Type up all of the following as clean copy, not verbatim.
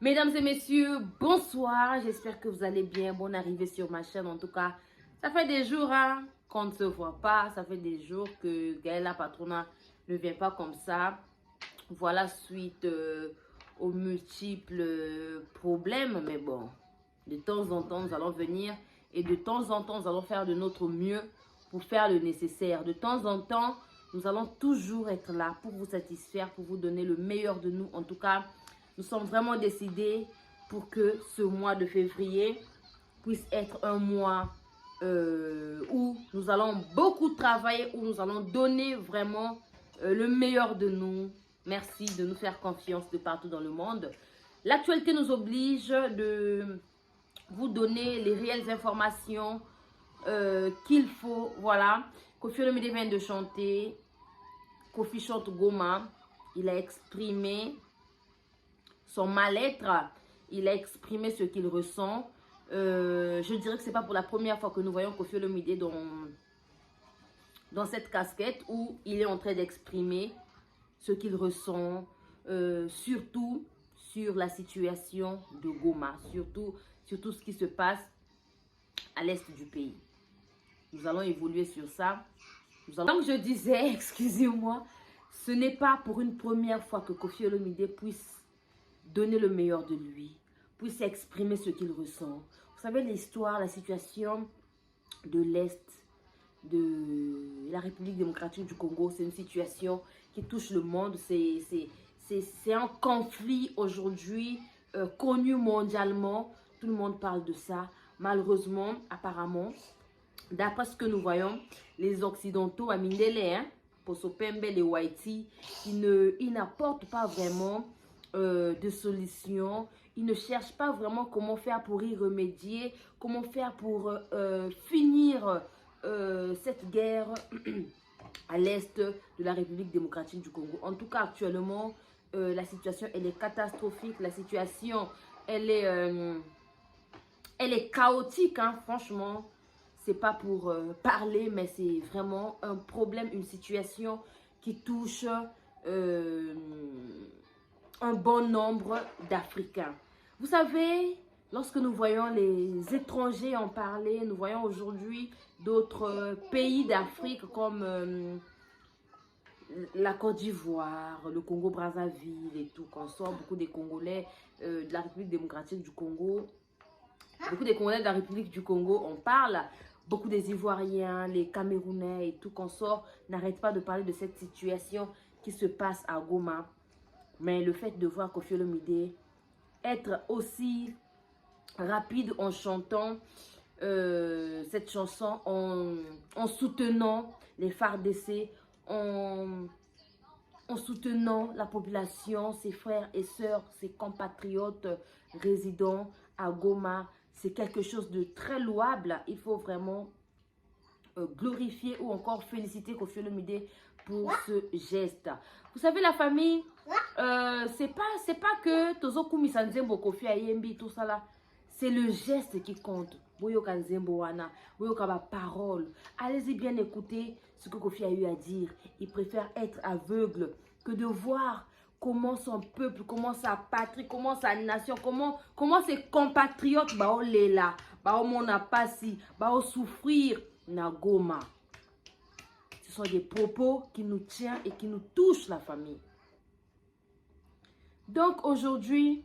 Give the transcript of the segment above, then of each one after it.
Mesdames et messieurs, bonsoir. J'espère que vous allez bien. Bonne arrivée sur ma chaîne. En tout cas, ça fait des jours qu'on ne se voit pas. Ça fait des jours que Gaëla Patrona ne vient pas comme ça. Voilà, suite aux multiples problèmes. Mais bon, de temps en temps, nous allons venir. Et de temps en temps, nous allons faire de notre mieux pour faire le nécessaire. De temps en temps, nous allons toujours être là pour vous satisfaire, pour vous donner le meilleur de nous. En tout cas, nous sommes vraiment décidés pour que ce mois de février puisse être un mois où nous allons beaucoup travailler, où nous allons donner vraiment le meilleur de nous. Merci de nous faire confiance de partout dans le monde. L'actualité nous oblige de vous donner les réelles informations qu'il faut. Voilà, Koffi Olomide vient de chanter. Koffi chante Goma. Il a exprimé son mal-être, il a exprimé ce qu'il ressent. Je dirais que ce n'est pas pour la première fois que nous voyons Koffi Olomide dans cette casquette où il est en train d'exprimer ce qu'il ressent, surtout sur la situation de Goma, surtout sur tout ce qui se passe à l'est du pays. Nous allons évoluer sur ça. Comme je disais, excusez-moi, ce n'est pas pour une première fois que Koffi Olomide puisse donner le meilleur de lui, puisse exprimer ce qu'il ressent. Vous savez, l'histoire, la situation de l'Est de la République démocratique du Congo, c'est une situation qui touche le monde. C'est un conflit aujourd'hui connu mondialement. Tout le monde parle de ça. Malheureusement, apparemment, d'après ce que nous voyons, les Occidentaux, à Mindele, Posopembe, les Waiti, ils n'apportent pas vraiment de solutions. Ils ne cherchent pas vraiment comment faire pour y remédier, comment faire pour finir cette guerre à l'est de la République démocratique du Congo. En tout cas, actuellement, la situation, elle est catastrophique. La situation, elle est chaotique, hein, franchement. C'est pas pour parler, mais c'est vraiment un problème, une situation qui touche un bon nombre d'Africains. Vous savez, lorsque nous voyons les étrangers en parler, nous voyons aujourd'hui d'autres pays d'Afrique comme la Côte d'Ivoire, le Congo-Brazzaville et tout, qu'on sort beaucoup des Congolais de la République démocratique du Congo. Beaucoup des Congolais de la République du Congo en parlent. Beaucoup des Ivoiriens, les Camerounais et tout qu'on sort n'arrêtent pas de parler de cette situation qui se passe à Goma. Mais le fait de voir Koffi Olomide être aussi rapide en chantant cette chanson, en soutenant les FARDC, en soutenant la population, ses frères et sœurs, ses compatriotes résidant à Goma, c'est quelque chose de très louable. Il faut vraiment glorifier ou encore féliciter Koffi Olomide pour ce geste. Vous savez, la famille, c'est pas que Tozo Kumi Sanzembo, Koffi Ayembi, tout ça là. C'est le geste qui compte. Boyoka Nzembo wana, boyoka ba parole. Allez-y bien écouter ce que Koffi a eu à dire. Il préfère être aveugle que de voir comment son peuple, comment sa patrie, comment sa nation, comment ses compatriotes bao lela, bao mona pasi, bao souffrir na Goma. Ce sont des propos qui nous tiennent et qui nous touchent, la famille. Donc aujourd'hui,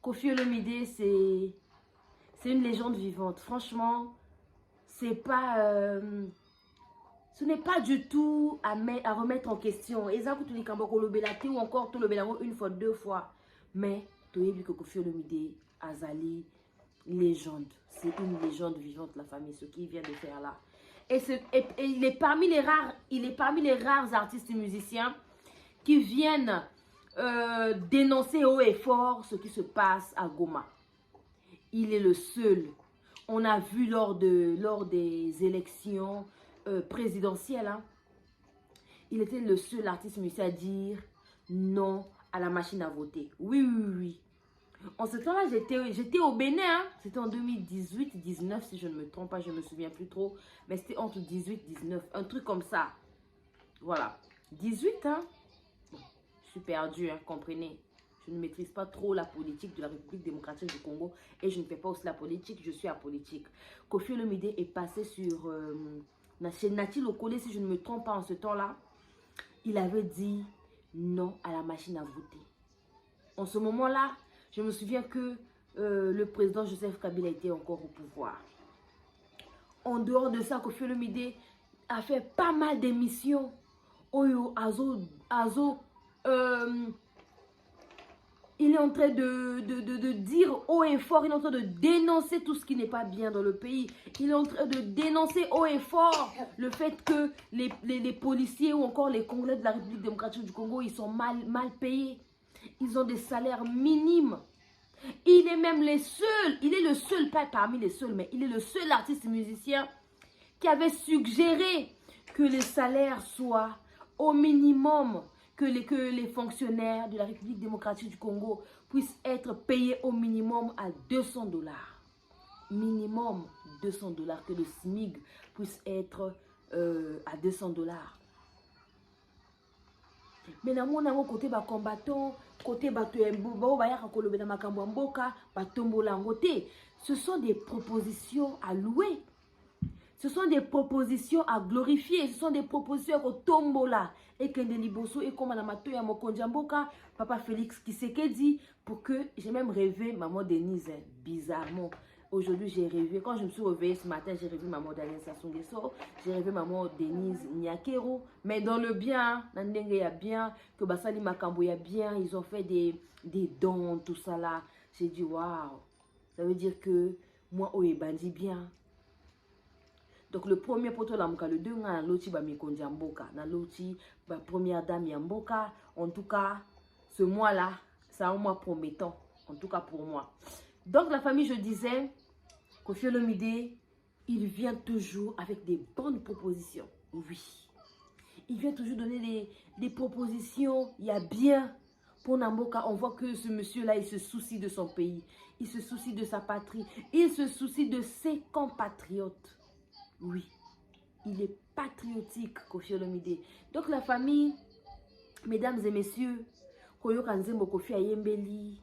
Koffi Olomide, c'est une légende vivante. Franchement, c'est pas... ce n'est pas du tout à remettre en question. Ou encore tout le Bélango une fois, deux fois. Mais, tu as vu que Koffi Olomide, Azali, légende. C'est une légende vivante, la famille, ce qu'il vient de faire là. Et il est parmi les rares artistes et musiciens qui viennent dénoncer haut et fort ce qui se passe à Goma. Il est le seul. On a vu lors des élections présidentielles, hein, il était le seul artiste musicien à dire non à la machine à voter. Oui, oui, oui. En ce temps-là, j'étais au Bénin. Hein. C'était en 2018-19, si je ne me trompe pas, je ne me souviens plus trop. Mais c'était entre 18-19, un truc comme ça. Voilà. 18, hein. Bon, je suis perdue, hein, comprenez. Je ne maîtrise pas trop la politique de la République démocratique du Congo et je ne fais pas aussi la politique, je suis apolitique. Koffi Olomide est passé sur la chaîne Nati Lokole, si je ne me trompe pas en ce temps-là. Il avait dit non à la machine à voter. En ce moment-là, je me souviens que le président Joseph Kabila était encore au pouvoir. En dehors de ça, Koffi Olomide a fait pas mal d'émissions. Oyo, il est en train de dire haut et fort, il est en train de dénoncer tout ce qui n'est pas bien dans le pays. Il est en train de dénoncer haut et fort le fait que les policiers ou encore les Congolais de la République démocratique du Congo, ils sont mal payés. Ils ont des salaires minimes. Il est même le seul, pas parmi les seuls, mais il est le seul artiste musicien qui avait suggéré que les salaires soient au minimum, que les fonctionnaires de la République démocratique du Congo puissent être payés au minimum à 200 $. Minimum 200 $, que le SMIC puisse être à 200 $. Mais dans mon côté, bah combattant, côté ce sont des propositions à louer. Ce sont des propositions à glorifier. Ce sont des propositions au tombola. Et que Liboso et comme Anamato ya Mokonjamboka, Papa Félix Tshisekedi, pour que j'ai même rêvé Maman Denise, bizarrement. Aujourd'hui, j'ai rêvé. Quand je me suis réveillée ce matin, j'ai rêvé Maman Daniel Sassou Nguesso. J'ai rêvé Maman Denise Nyakero. Mais dans le bien, Nandenge ya bien, que Basali Makambo ya bien, ils ont fait des dons, tout ça là. J'ai dit, waouh. Ça veut dire que moi, Oye Bandi bien. Donc le premier poteau là, le 2 ans, l'autre ba Mikondi Mboka, na l'autre ba première dame Mboka. En tout cas, ce mois là, c'est un mois promettant. En tout cas pour moi. Donc la famille, je disais, Koffi Olomide, il vient toujours avec des bonnes propositions. Oui. Il vient toujours donner des propositions. Il y a bien pour Namboka. On voit que ce monsieur-là, il se soucie de son pays. Il se soucie de sa patrie. Il se soucie de ses compatriotes. Oui, il est patriotique, Koffi Olomide. Donc la famille, mesdames et messieurs, Koyo Kanzembo Koffi Ayembeli,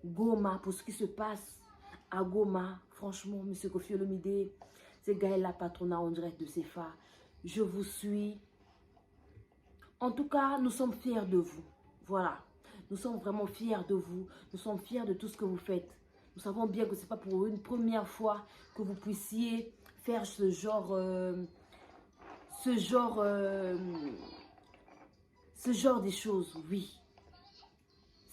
Goma, pour ce qui se passe à Goma, franchement, monsieur Koffi Olomide, c'est Gaël Patronat en direct de CFA. Je vous suis. En tout cas, nous sommes fiers de vous. Voilà, nous sommes vraiment fiers de vous. Nous sommes fiers de tout ce que vous faites. Nous savons bien que ce n'est pas pour une première fois que vous puissiez faire ce genre des choses, oui.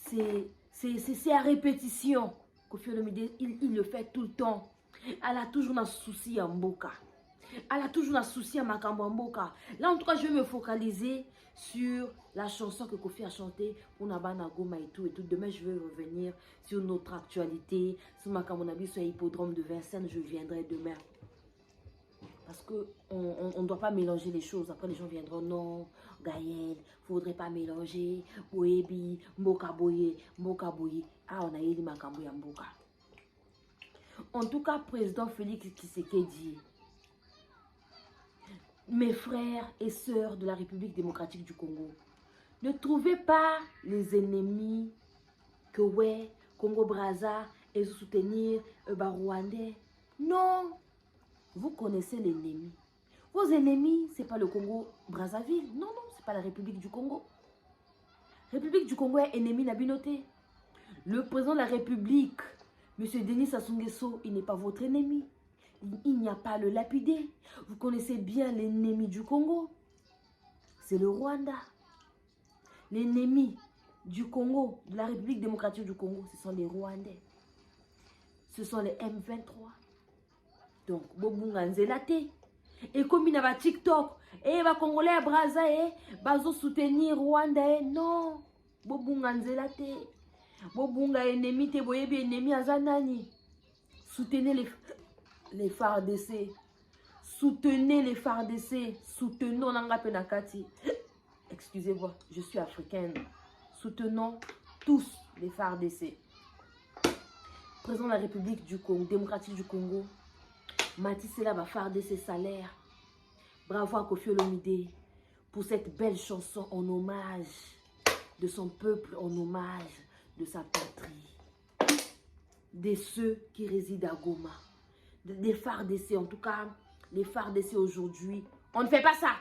C'est à répétition. Koffi Olomide, il le fait tout le temps. Elle a toujours un souci à Mboka. Elle a toujours un souci à Makambo Mboka. Là, en tout cas, je vais me focaliser sur la chanson que Koffi a chantée pour Nabana Goma et tout. Demain, je vais revenir sur notre actualité. Sur Makambo Nabi, sur l'hippodrome de Vincennes, je viendrai demain. Parce qu'on ne doit pas mélanger les choses. Après, les gens viendront, non, Gaël, il ne faudrait pas mélanger. Boebi, Mboka Boye, Mboka Boye. Ah, on a eu Makambo ya Mboka. En tout cas, président Félix Tshisekedi, mes frères et sœurs de la République démocratique du Congo, ne trouvez pas les ennemis que ouais, Congo-Brazza et soutenir Rwandais. Non, vous connaissez l'ennemi. Vos ennemis, ce n'est pas le Congo-Brazzaville. Non, non, ce n'est pas la République du Congo. République du Congo est ennemi Nabinoté. Le président de la République, M. Denis Sassou Nguesso, il n'est pas votre ennemi. Il n'y a pas le lapidé. Vous connaissez bien l'ennemi du Congo. C'est le Rwanda. L'ennemi du Congo, de la République démocratique du Congo, ce sont les Rwandais. Ce sont les M23. Donc, Bobunga Nzelate. Et comme il y a TikTok, et les Congolais à Brazza, ils soutenir Rwanda. Non. Bobunga Nzelate. Bobunga ennemi, te boyebi ennemi azanani. Soutenez les FARDC. Soutenez les FARDC. Soutenons Nanga Penakati. Excusez-moi, je suis africaine. Soutenons tous les FARDC. Président de la République du Congo, démocratique du Congo, Matisela va FARDC salaire. Bravo à Koffi Olomide pour cette belle chanson en hommage de son peuple en hommage de sa patrie. De ceux qui résident à Goma. Des FARDC, en tout cas, les FARDC aujourd'hui, on ne fait pas ça.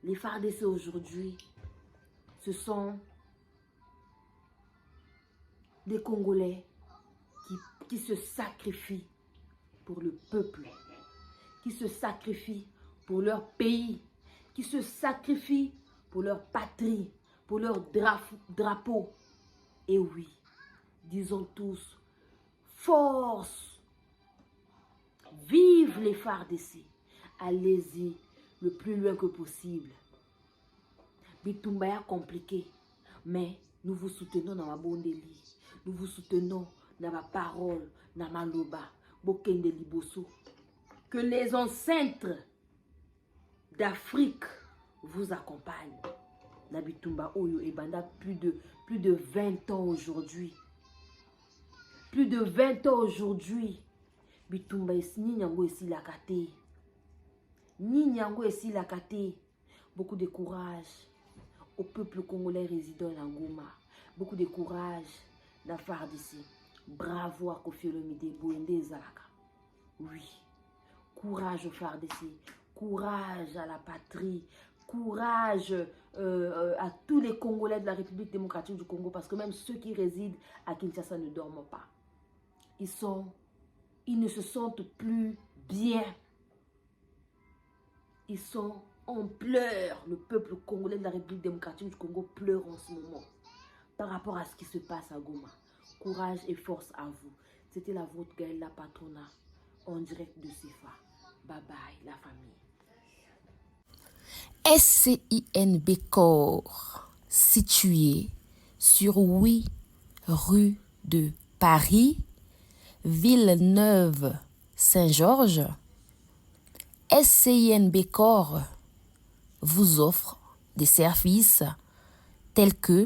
Les FARDC aujourd'hui, ce sont des Congolais qui se sacrifient pour le peuple, qui se sacrifient pour leur pays, qui se sacrifient pour leur patrie, pour leur drapeau. Et oui, disons tous, force! Vive les FARDC! Allez-y le plus loin que possible. Bitumba est compliqué, mais nous vous soutenons dans ma bondeli. Nous vous soutenons dans ma parole, dans ma loba, bokende liboso. Que les ancêtres d'Afrique vous accompagnent. La Bitumba Oyo et Banda, plus de 20 ans aujourd'hui. Plus de 20 ans aujourd'hui. Bitumba ni nyango esi la kate. Ni nyango esi la kate. Beaucoup de courage au peuple congolais résident en Goma. Beaucoup de courage dans FARDC. Bravo à Koffi Olomide Bouende Zalaka. Oui. Courage au FARDC. Courage à la patrie. Courage à tous les Congolais de la République démocratique du Congo. Parce que même ceux qui résident à Kinshasa ne dorment pas. Ils ne se sentent plus bien. Ils sont en pleurs. Le peuple congolais de la République démocratique du Congo pleure en ce moment par rapport à ce qui se passe à Goma. Courage et force à vous. C'était la vôtre Gaëlle la Patrona en direct de CFA. Bye bye la famille. SCINB Corps, situé sur 8 rue de Paris, Villeneuve-Saint-Georges. SCINB Corps vous offre des services tels que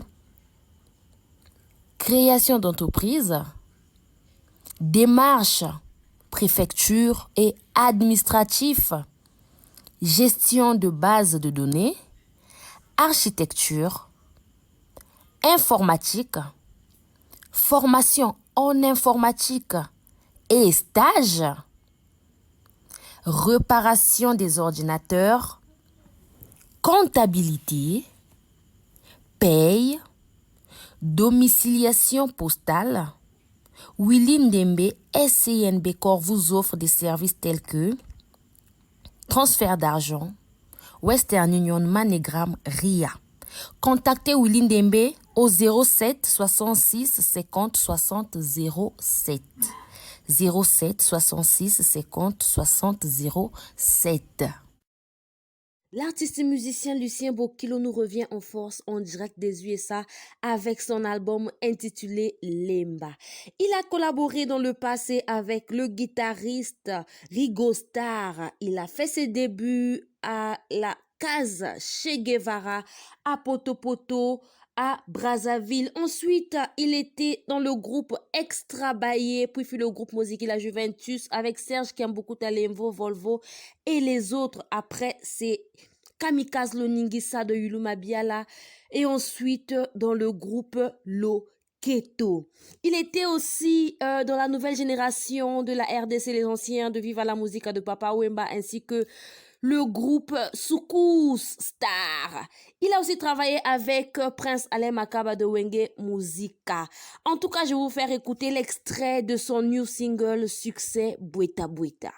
création d'entreprise, démarches, préfecture et administratif, gestion de bases de données, architecture, informatique, formation en informatique et stage, réparation des ordinateurs, comptabilité, paye, domiciliation postale. Willy Ndembe SCINB Corps vous offre des services tels que transfert d'argent, Western Union, MoneyGram, RIA. Contactez Willy Ndembe au 07 66 50 60 07. 07 66 50 60 07. L'artiste et musicien Lucien Bokilo nous revient en force en direct des USA avec son album intitulé Lemba. Il a collaboré dans le passé avec le guitariste Rigo Starr. Il a fait ses débuts à la Casa Che Guevara, à Poto, à Brazzaville. Ensuite, il était dans le groupe Extra Baye, puis fut le groupe Musique La Juventus avec Serge Kiambuku Talemvo, Volvo et les autres. Après, c'est Kamikaze Loningisa de Yuluma Biala et ensuite dans le groupe Loketo. Il était aussi dans la nouvelle génération de la RDC, les anciens de Viva la Musica de Papa Wemba ainsi que le groupe Soukous Star. Il a aussi travaillé avec Prince Alain Makaba de Wenge Musica. En tout cas, je vais vous faire écouter l'extrait de son new single Succès Bweta Bweta.